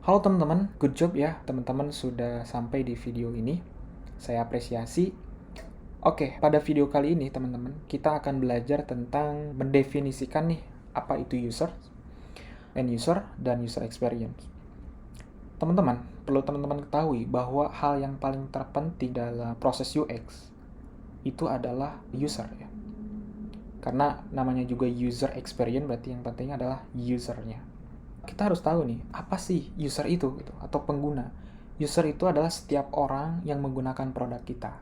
Halo teman-teman, good job ya teman-teman sudah sampai di video ini. Saya apresiasi. Oke, pada video kali ini teman-teman, kita akan belajar tentang mendefinisikan nih apa itu user, end user, dan user experience. Teman-teman, perlu teman-teman ketahui bahwa hal yang paling terpenting dalam proses UX itu adalah user ya. Karena namanya juga user experience, berarti yang penting adalah usernya. Kita harus tahu nih, apa sih user itu gitu, atau pengguna. User itu adalah setiap orang yang menggunakan produk kita.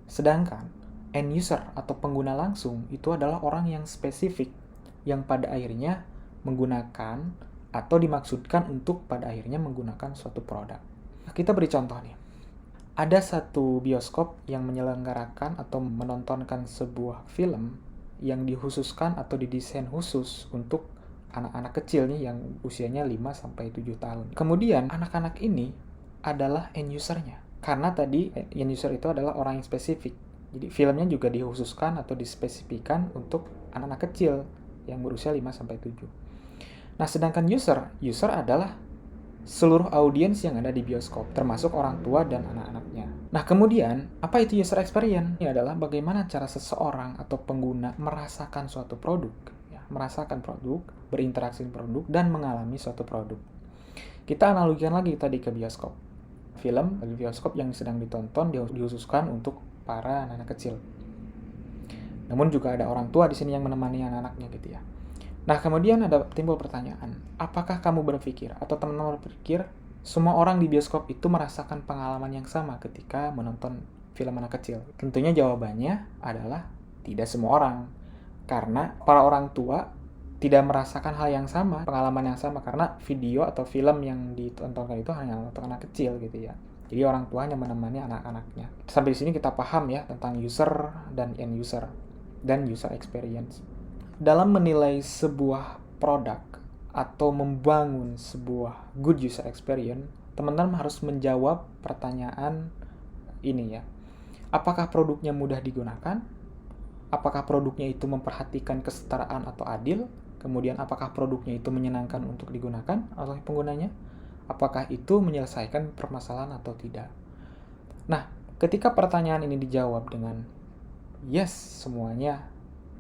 Sedangkan end user atau pengguna langsung itu adalah orang yang spesifik yang pada akhirnya menggunakan atau dimaksudkan untuk pada akhirnya menggunakan suatu produk. Kita beri contoh nih. Ada satu bioskop yang menyelenggarakan atau menontonkan sebuah film yang dikhususkan atau didesain khusus untuk anak-anak kecil nih yang usianya 5-7 tahun. Kemudian anak-anak ini adalah end user-nya. Karena tadi end user itu adalah orang yang spesifik. Jadi filmnya juga dikhususkan atau dispesifikan untuk anak-anak kecil yang berusia 5-7. Nah, sedangkan user adalah seluruh audiens yang ada di bioskop, termasuk orang tua dan anak-anaknya. Nah, kemudian, apa itu user experience? Ini adalah bagaimana cara seseorang atau pengguna merasakan suatu produk. Merasakan produk, berinteraksi dengan produk, dan mengalami suatu produk. Kita analogikan lagi tadi ke bioskop. Film di bioskop yang sedang ditonton dikhususkan untuk para anak-anak kecil. Namun juga ada orang tua di sini yang menemani anak-anaknya gitu ya. Nah, kemudian ada timbul pertanyaan, apakah kamu berpikir atau teman-teman berpikir semua orang di bioskop itu merasakan pengalaman yang sama ketika menonton film anak kecil? Tentunya jawabannya adalah tidak semua orang. Karena para orang tua tidak merasakan hal yang sama, pengalaman yang sama, karena video atau film yang ditontonkan itu hanya untuk anak kecil gitu ya. Jadi orang tua hanya menemani anak-anaknya. Sampai di sini kita paham ya tentang user dan end user dan user experience. Dalam menilai sebuah produk atau membangun sebuah good user experience, teman-teman harus menjawab pertanyaan ini ya. Apakah produknya mudah digunakan? Apakah produknya itu memperhatikan kesetaraan atau adil? Kemudian apakah produknya itu menyenangkan untuk digunakan oleh penggunanya? Apakah itu menyelesaikan permasalahan atau tidak? Nah, ketika pertanyaan ini dijawab dengan yes, semuanya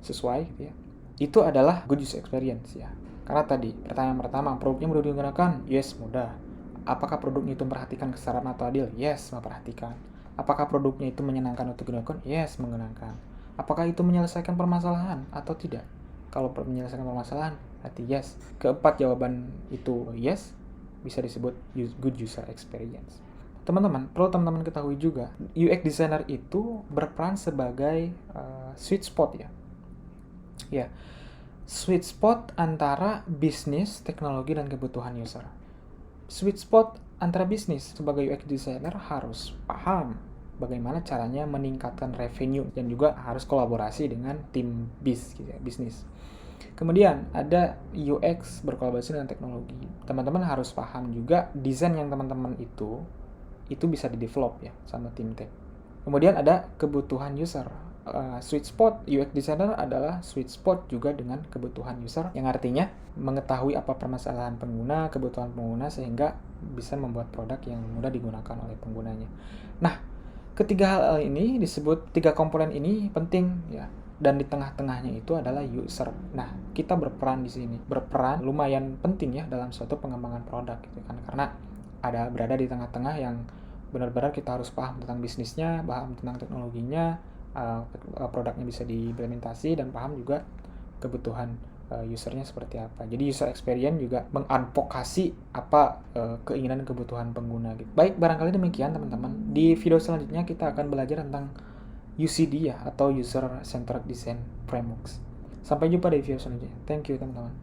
sesuai gitu ya, itu adalah good user experience ya. Karena tadi, pertanyaan pertama, produknya mudah digunakan? Yes, mudah. Apakah produknya itu memperhatikan kesetaraan atau adil? Yes, memperhatikan. Apakah produknya itu menyenangkan untuk digunakan? Yes, menyenangkan. Apakah itu menyelesaikan permasalahan atau tidak? Kalau menyelesaikan permasalahan, berarti yes. Keempat jawaban itu yes, bisa disebut good user experience. Teman-teman, perlu teman-teman ketahui juga, UX designer itu berperan sebagai sweet spot ya. Ya, sweet spot antara bisnis, teknologi, dan kebutuhan user. Sweet spot antara bisnis, sebagai UX designer harus paham bagaimana caranya meningkatkan revenue dan juga harus kolaborasi dengan tim bisnis. Kemudian ada UX berkolaborasi dengan teknologi. Teman-teman harus paham juga desain yang teman-teman itu bisa di-develop ya sama tim tech. Kemudian ada kebutuhan user. Sweet spot UX designer adalah sweet spot juga dengan kebutuhan user, yang artinya mengetahui apa permasalahan pengguna, kebutuhan pengguna, sehingga bisa membuat produk yang mudah digunakan oleh penggunanya. Nah, ketiga hal ini disebut, tiga komponen ini penting ya, dan di tengah-tengahnya itu adalah user. Nah, kita berperan di sini, berperan lumayan penting ya dalam suatu pengembangan produk gitu kan, karena berada di tengah-tengah yang benar-benar kita harus paham tentang bisnisnya, paham tentang teknologinya, produknya bisa diimplementasi, dan paham juga kebutuhan usernya seperti apa. Jadi user experience juga mengadvokasi apa keinginan dan kebutuhan pengguna gitu. Baik, barangkali demikian teman-teman. Di video selanjutnya kita akan belajar tentang UCD ya, atau User Centered Design Frameworks. Sampai jumpa di video selanjutnya. Thank you teman-teman.